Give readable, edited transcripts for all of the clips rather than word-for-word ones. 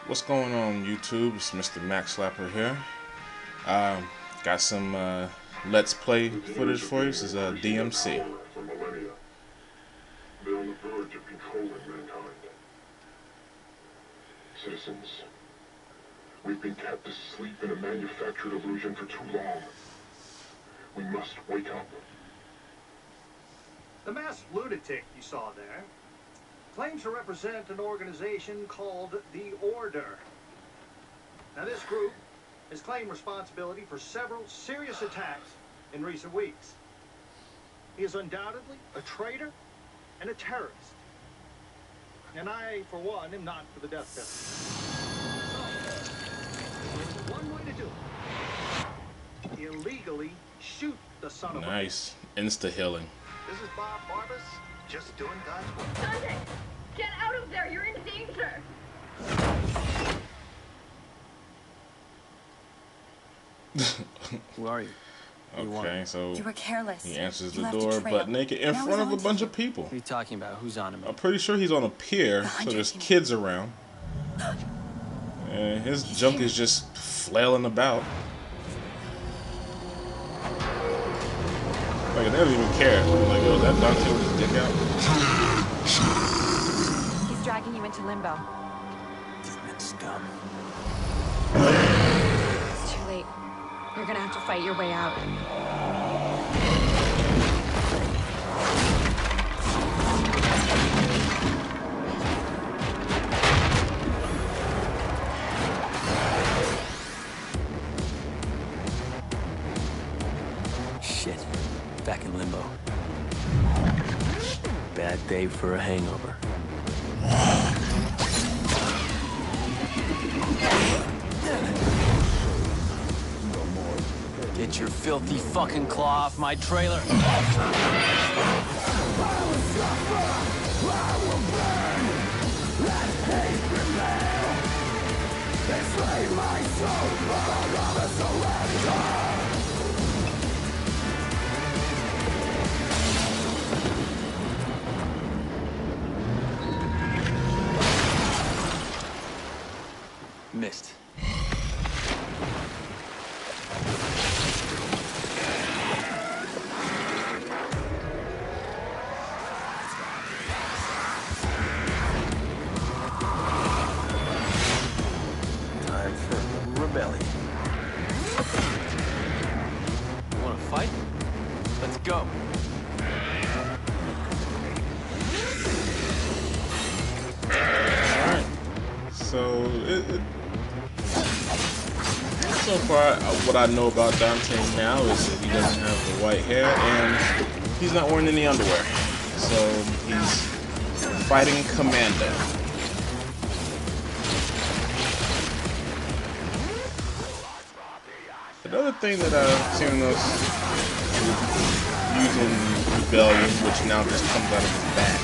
What's going on YouTube? It's Mr. Max Slapper here. Got some Let's Play footage for you. This is DMC. They're on the verge of controlling mankind. Citizens, we've been kept asleep in a manufactured illusion for too long. We must wake up. The masked lunatic you saw there claims to represent an organization called the Order. Now, this group has claimed responsibility for several serious attacks in recent weeks. He is undoubtedly a traitor and a terrorist. And I, for one, am not for the death penalty. So, one way to do it. Illegally shoot the son of a... Nice. Insta-healing. This is Bob Barbas, just doing God's work. Dante, get out of there! You're in danger! Who are you? Okay, so You were careless. he answers You the left a door trail. butt naked in Now front he's of a on bunch to of people. What are you talking about? Who's on him? I'm pretty sure he's on a pier, so Behind there's you. kids around. And his junk is just flailing about. Like, they don't even care. Like, yo, is that Dante with his dick out? He's dragging you into limbo. Demon scum. It's too late. You're gonna have to fight your way out. Shit. Back in limbo. Bad day for a hangover. Get your filthy fucking claw off my trailer. Missed. Time for rebellion. You wanna fight? Let's go. Alright. So, so far, what I know about Dante now is that he doesn't have the white hair and he's not wearing any underwear. So, he's fighting Commando. Another thing that I've seen us using Rebellion, which now just comes out of his back,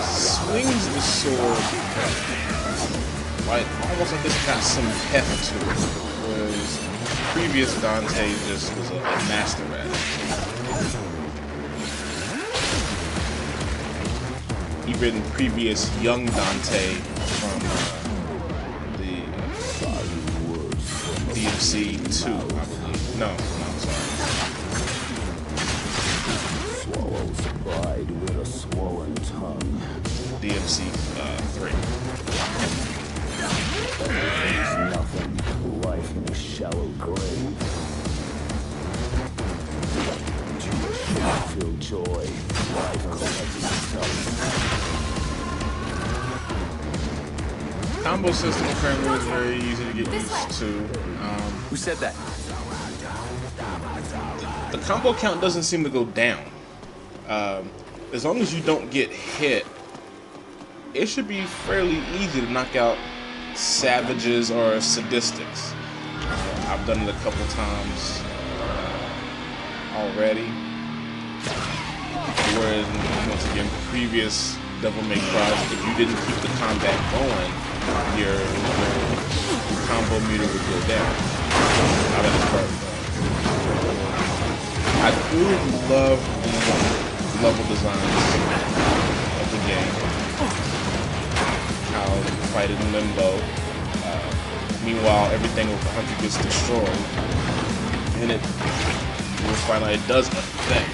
swings the sword like almost like it's got some heft to it, whereas previous Dante just was a master at it. Even previous young Dante from the DMC 2, I believe. No, sorry. Swallows pride with a swollen tongue. DMC 3. There's nothing. Life in a shallow grave. Feel joy. Life collects itself. Combo system apparently is very easy to get used to. Who said that? The combo count doesn't seem to go down. As long as you don't get hit, it should be fairly easy to knock out savages or sadistics. I've done it a couple times already. Whereas, once again, previous Devil May Cry, if you didn't keep the combat going, your combo meter would go down. Now that it's part of I do love the level designs of the game. How fight in limbo. Meanwhile, everything with the hunter gets destroyed, and you'll find out it does affect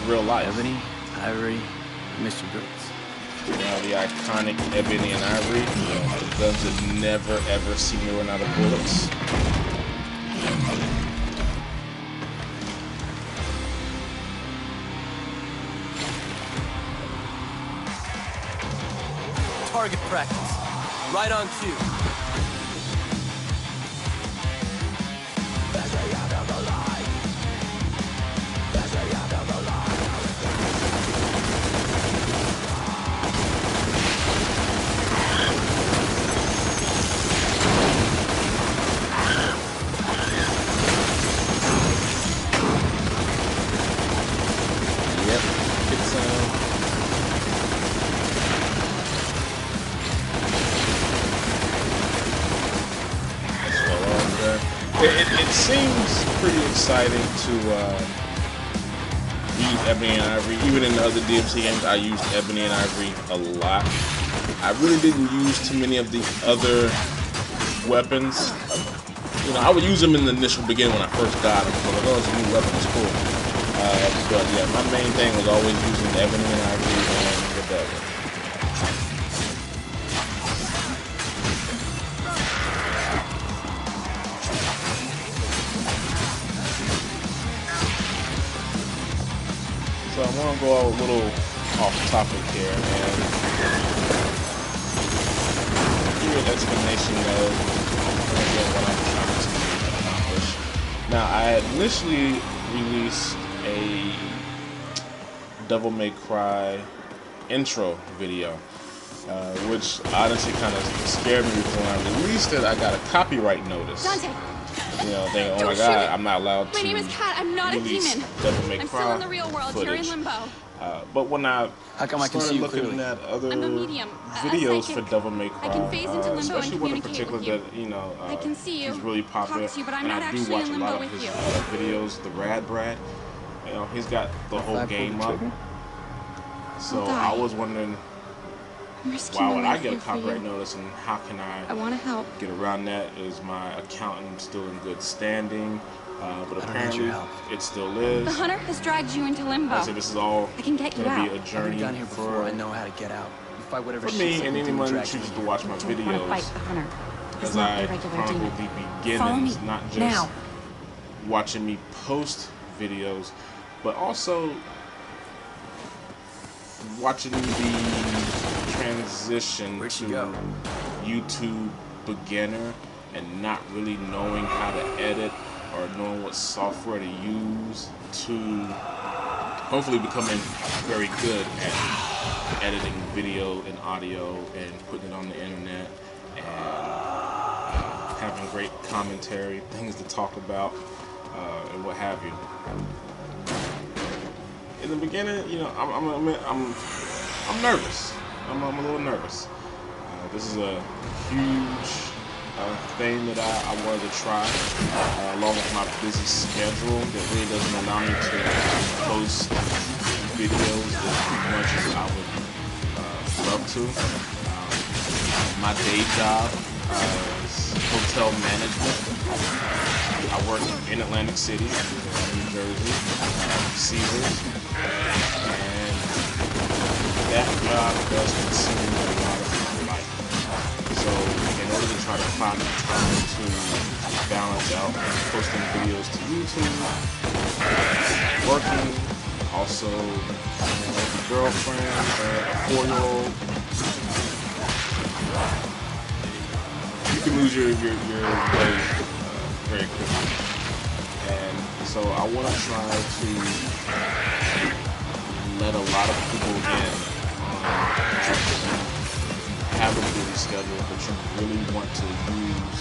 real life. Ebony, Ivory, Mr. Brooks. Now the iconic Ebony and Ivory, the guns that never ever see me run out of bullets. Target practice. Right on cue. It seems pretty exciting to use Ebony and Ivory. Even in the other DMC games, I used Ebony and Ivory a lot. I really didn't use too many of the other weapons. You know, I would use them in the initial beginning when I first got them. So like, oh, it's a new weapon, it's cool. But yeah, my main thing was always using Ebony and Ivory and the Devil. So I'm going to go a little off topic here and give you an explanation of what I'm trying to accomplish. Now, I had initially released a Devil May Cry intro video, which honestly kind of scared me because when I released it, I got a copyright notice. Dante. You know, thinking, oh Don't my shoot god, me. I'm not allowed to. My name is Kat. I'm not a release demon. Devil May I'm Cry still in the real world. footage. You're in limbo. But when I How come I can started see you looking clearly? at other I'm a medium, a videos psychic. for Devil May Cry, I can phase into limbo and especially one in communicate particular with that you. I can see you, he's really popular, talk to you, but I'm and not I do actually watch in a lot limbo of with his you. videos. The Brad, you know, he's got the whole game up. So I'll die. I was wondering, I'm risking why my would I life get a here for copyright you. notice, and how can I I want to help. get around that? Is my accountant still in good standing? But I don't need apparently your help. it still is. The hunter has dragged you into limbo. I said this is all I can get you gonna out. be a I've journey been down here before. I for know how to get out. You fight whatever shit me like and you do, anyone who drag you chooses in to here. watch my I don't want to fight videos, the hunter. He's as not I a regular chronicle demon. the Follow me beginnings, not just now. watching me post videos, but also watching the transition Where'd to you go? YouTube beginner and not really knowing how to edit or knowing what software to use to hopefully becoming very good at editing video and audio and putting it on the internet and having great commentary, things to talk about, and what have you. In the beginning, you know, I'm nervous. I'm a little nervous. This is a huge thing that I wanted to try, along with my busy schedule that really doesn't allow me to post videos as much as I would love to. My day job is hotel management. I work in Atlantic City, New Jersey, Caesars, and that job does consume a lot of my life. So in order to try to find the time to balance out posting videos to YouTube, working, also with a girlfriend, a 4-year-old, you can lose your way very quickly. And so I want to try to let a lot of people in have a busy schedule, but you really want to use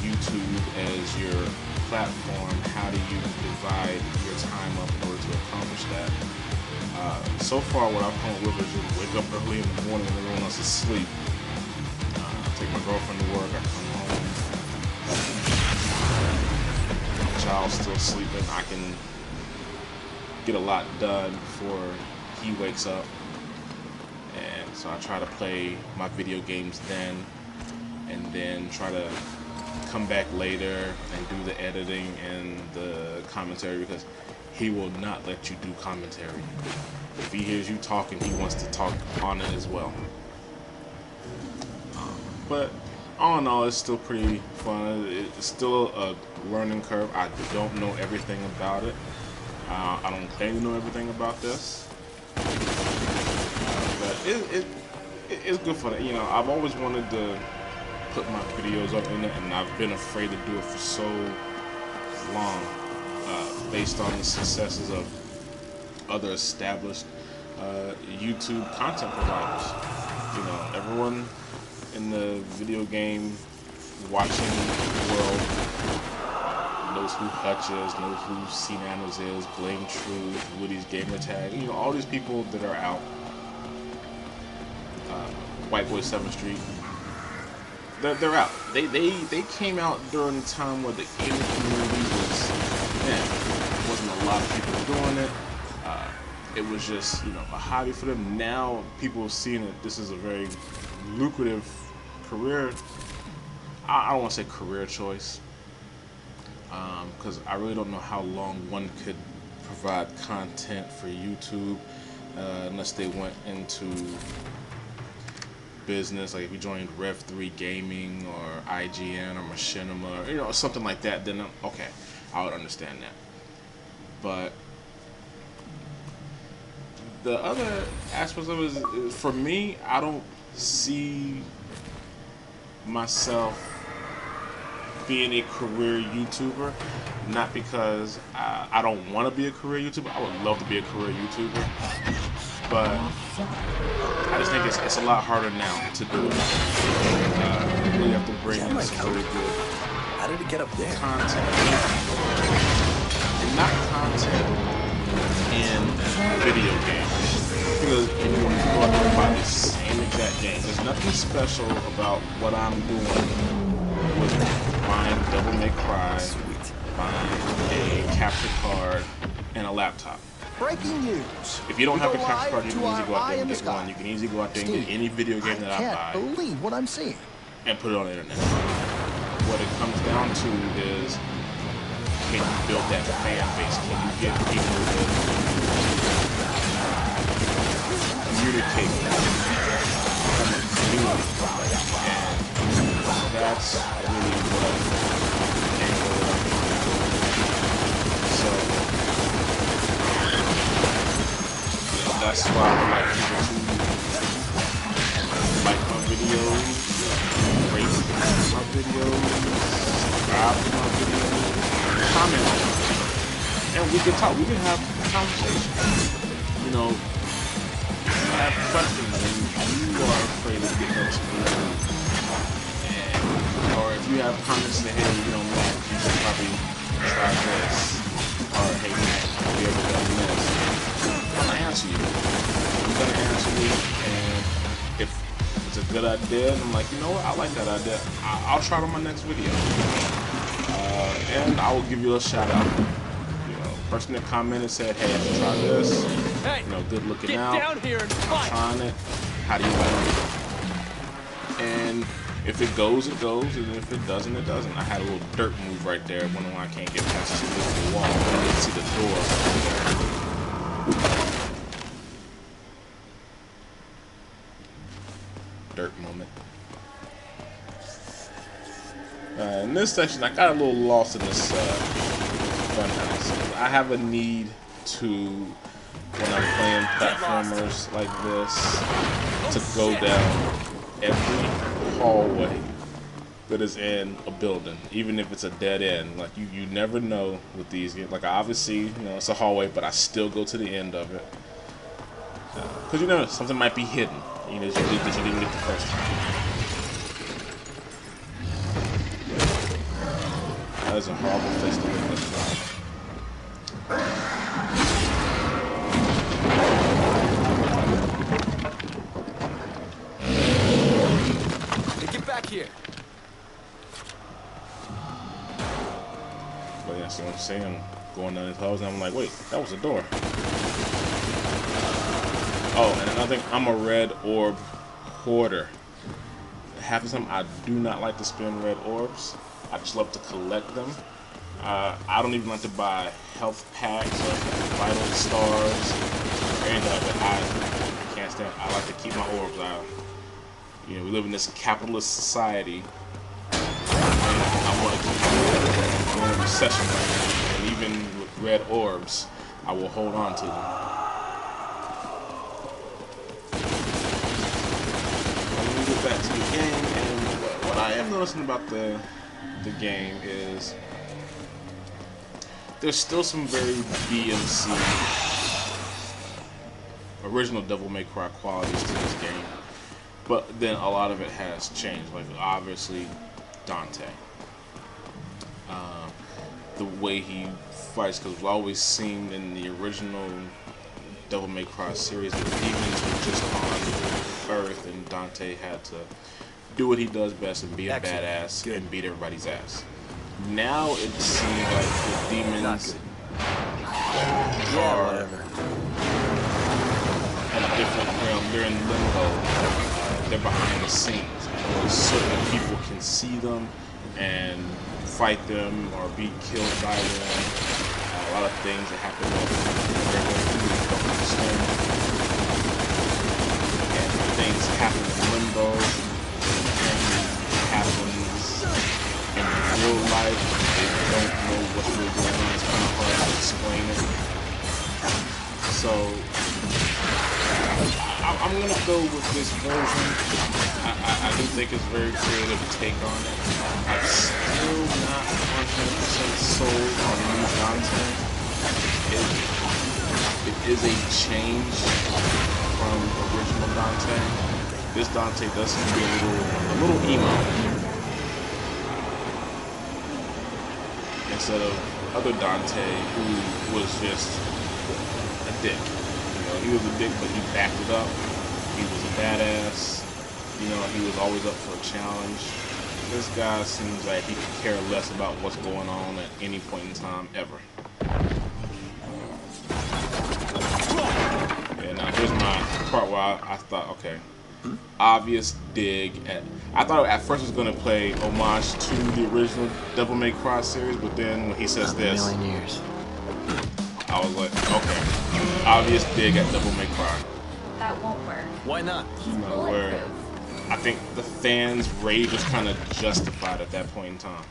YouTube as your platform. How do you divide your time up in order to accomplish that? So far, what I've come up with is just wake up early in the morning when everyone else is asleep. Take my girlfriend to work, I come home, the child's still sleeping, I can get a lot done before he wakes up, and So I try to play my video games then, and then try to come back later and do the editing and the commentary, because he will not let you do commentary. If he hears you talking, he wants to talk on it as well. But all in all, it's still pretty fun. It's still a learning curve. I don't know everything about it. I don't claim to know everything about this. But it's good for that. You know, I've always wanted to put my videos up in it, and I've been afraid to do it for so long, based on the successes of other established YouTube content providers. You know, everyone in the video game watching world knows who Hutch is, knows who C-Nanos is, Blame Truth, Woody's Gamertag, you know, all these people that are out. White Boy 7th Street, they're out. They came out during a time where the gaming community was, man, there wasn't a lot of people doing it. It was just, you know, a hobby for them. Now people are seeing that this is a very lucrative career. I don't want to say career choice, because I really don't know how long one could provide content for YouTube unless they went into business. Like if you joined Rev3 Gaming or IGN or Machinima, or, you know, something like that, then okay, I would understand that. But the other aspects of it is, for me, I don't see myself being a career YouTuber. Not because I don't want to be a career YouTuber. I would love to be a career YouTuber, but I just think it's a lot harder now to do it. You really have to bring in some really good How did it get up there? content, and not content in video games. Because if you want to go out there and buy the same exact game, there's nothing special about what I'm doing with buying Devil May Cry, buying a capture card, and a laptop. Breaking news. If you don't have a capture card, you can easily go out there and get one. You can easily go out there and get any video game that I buy can't believe what I'm seeing. and put it on the internet. What it comes down to is, can you build that fan base? Can you get people to communicate from a community? And that's really what angle that I'm trying to do. So, you know, that's why I would like people to like my videos, rate my videos, subscribe to my videos, comment on them, and we can talk. We can have conversations. You know, have questions, and you are afraid of getting exposed, and or if you have comments that, hey, you know, Matt, you should probably try this, or hey, Matt, have you ever done this? I'm gonna answer you. I'm gonna answer you, and if it's a good idea, and I'm like, you know what, I like that idea, I'll try it on my next video. And I will give you a shout out. You know, person that commented said, hey, I should try this. Hey, you know, good looking get out. down here and fight. Trying it. How do you like it? And if it goes, it goes. And if it doesn't, it doesn't. I had a little dirt move right there. Wondering why I can't get past the wall. I didn't see the door. Dirt moment. In this section, I got a little lost in this funhouse. I have a need to, when I'm playing platformers like this, to go down every hallway that is in a building, even if it's a dead end. Like you never know with these games. Like obviously, you know, it's a hallway, but I still go to the end of it because you know something might be hidden. You know, that you didn't get the first time. That is a horrible place to live. Hey, get back here. But yeah, see what I'm saying? I'm going down these halls and I'm like, wait, that was a door. Oh, and another thing, I'm a red orb hoarder. Half the time, I do not like to spend red orbs. I just love to collect them. I don't even like to buy health packs or vital stars or anything like that. I can't stand. I like to keep my orbs. We live in this capitalist society. I want to keep we're in a recession right now, and even with red orbs, I will hold on to them. Let me get back to the game, and what I am noticing about the game is there's still some very DMC original Devil May Cry qualities to this game, but then a lot of it has changed. Like obviously Dante, the way he fights, because we've always seen in the original Devil May Cry series that demons were just on Earth, and Dante had to do what he does best and be a badass and beat everybody's ass. Now it seems like the demons are in a different realm. They're in limbo. They're behind the scenes. Certain people can see them and fight them or be killed by them. A lot of things that happen that regular humans don't understand. And things happen in limbo. And happens in real life. They don't know what's really going on. It's kind of hard to explain it. So I'm gonna go with this version. I do think it's a very creative take on it. I'm still not 100% sold on new Dante. It is a change from original Dante. This Dante does seem to be a little emo. Instead of other Dante who was just a dick. He was a dick, but he backed it up. He was a badass. He was always up for a challenge. This guy seems like he could care less about what's going on at any point in time, ever. Yeah, now here's my part where I thought, okay, obvious dig at... I thought at first it was going to play homage to the original Devil May Cry series, but then when he says this... A million years. I was like, okay, obvious dig at Devil May Cry. That won't work. Why not? Where I think the fans' rage was kind of justified at that point in time.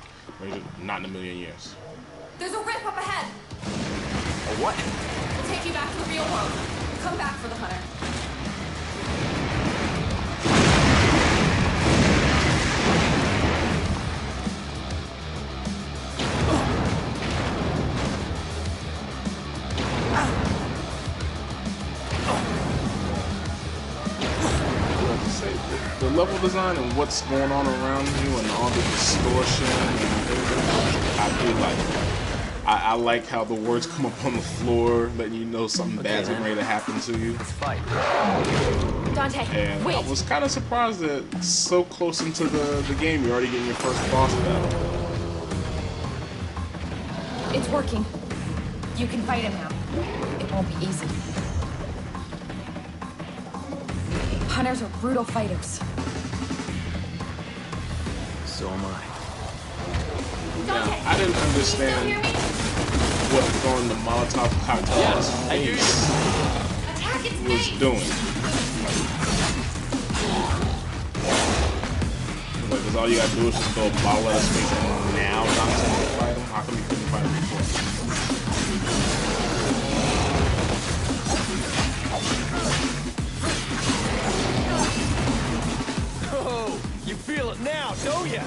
Not in a million years. There's a rip up ahead. A what? We'll take you back to the real world. Come back for the hunter. The level design and what's going on around you and all the distortion and everything, I do like it. I like how the words come up on the floor, letting you know something bad's getting ready to happen to you. Let's fight. Dante, And wait. I was kind of surprised that so close into the game, you're already getting your first boss battle. It's working. You can fight him now. It won't be easy. Hunters are brutal fighters. So am I. Now, I didn't understand what throwing the Molotov cocktail at his face was doing. Because all you gotta do is just throw a bottle at his face and now Dante can fight him? How come you couldn't fight him before? Oh, you feel it now, don't ya?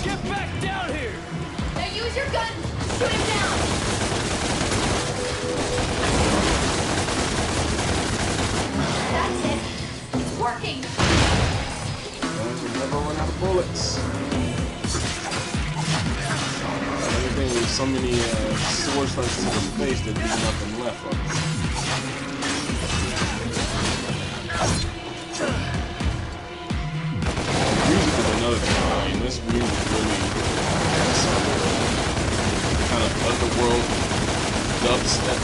Get back down here! Now use your gun. Shoot him down. That's it. It's working. Guns will never run out of bullets. Everything with so many sword slashes to the face, there'd be nothing left of it. Music is another thing. I mean, this music really has some kind of underworld dubstep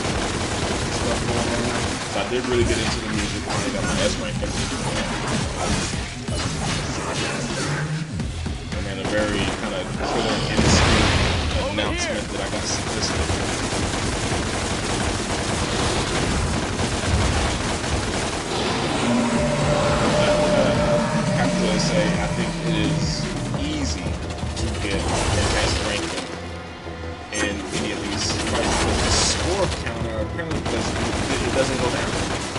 stuff going on. So I did really get into the music when I got my S rank. And then a very kind of killer instinct announcement that I got sadistic. I have to say, I think it is easy to get S ranking in any of these fights. But the score counter apparently it doesn't go down.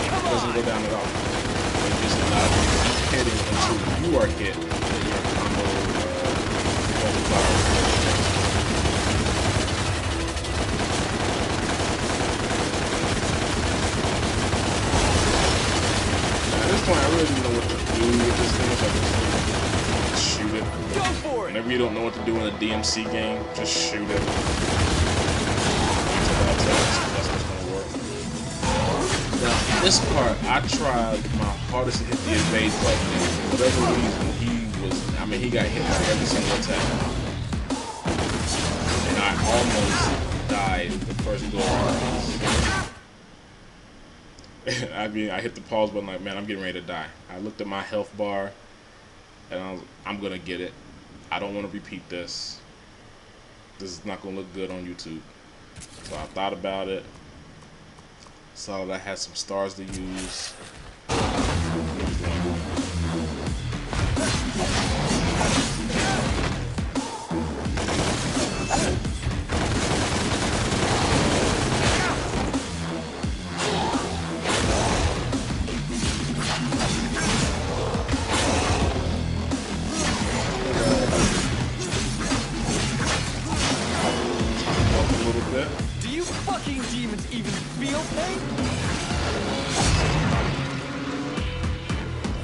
It doesn't go down at all. It just allows you to keep hitting until you are hit and your combo multiplier. At this point, I really don't know what to do with this thing. So I just shoot it. Go for it! Whenever you don't know what to do in a DMC game, just shoot it. That's what's gonna work. Now, this part, I tried my hardest to hit the evade button, and for whatever reason, he got hit by every single attack. And I almost died the first go around. I mean, I hit the pause button like, man, I'm getting ready to die. I looked at my health bar, and I'm gonna get it. I don't want to repeat this. This is not gonna look good on YouTube. So I thought about it. Saw that I had some stars to use. Do you fucking demons even feel pain?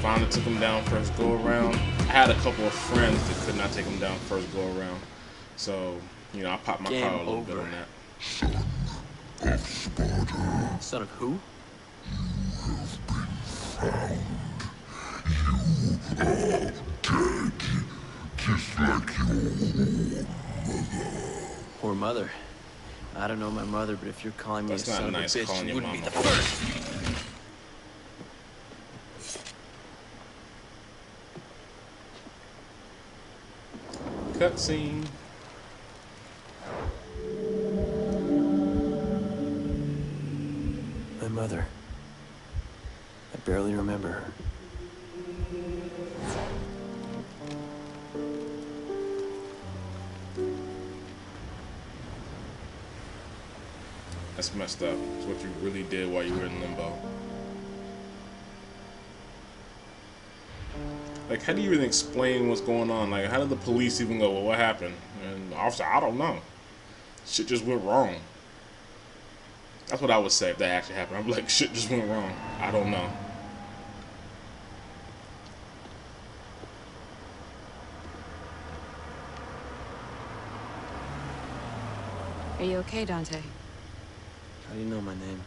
Finally took him down first go around. I had a couple of friends that could not take him down first go around. So, you know, I popped my car a little bit on that. Son of who? Poor mother. I don't know my mother, but if you're calling me That's a not son nice of a bitch, calling you your wouldn't be mama. the first. Cutscene. My mother. I barely remember her. That's messed up. It's what you really did while you were in limbo. Like, how do you even explain what's going on? Like, how did the police even go, well, what happened? And the officer, I don't know. Shit just went wrong. That's what I would say if that actually happened. I'd be like, shit just went wrong. I don't know. Are you okay, Dante? How do you know my name?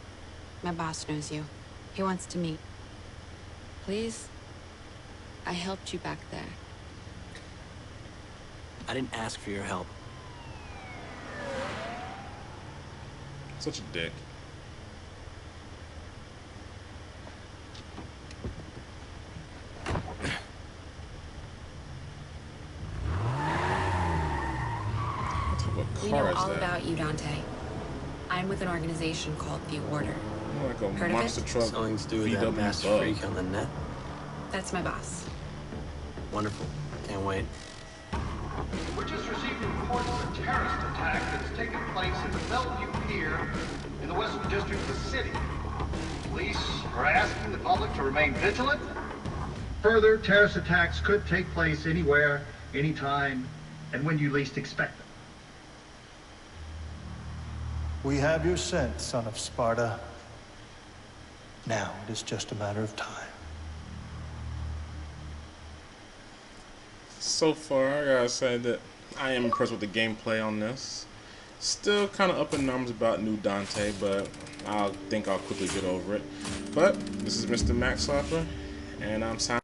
My boss knows you. He wants to meet. Please? I helped you back there. I didn't ask for your help. Such a dick. We know all about you, Dante. I'm with an organization called The Order. Like a Heard of monster it? truck. Something to do with that VW master bug. freak on the net. That's my boss. Wonderful. Can't wait. We're just receiving reports of a terrorist attack that's taken place at the Bellevue Pier in the Western District of the city. Police are asking the public to remain vigilant. Further, terrorist attacks could take place anywhere, anytime, and when you least expect them. We have your scent, son of Sparta. Now it is just a matter of time. So far, I gotta say that I am impressed with the gameplay on this. Still kind of up in arms about new Dante, but I think I'll quickly get over it. But this is Mr. Max Slapper, and I'm signing.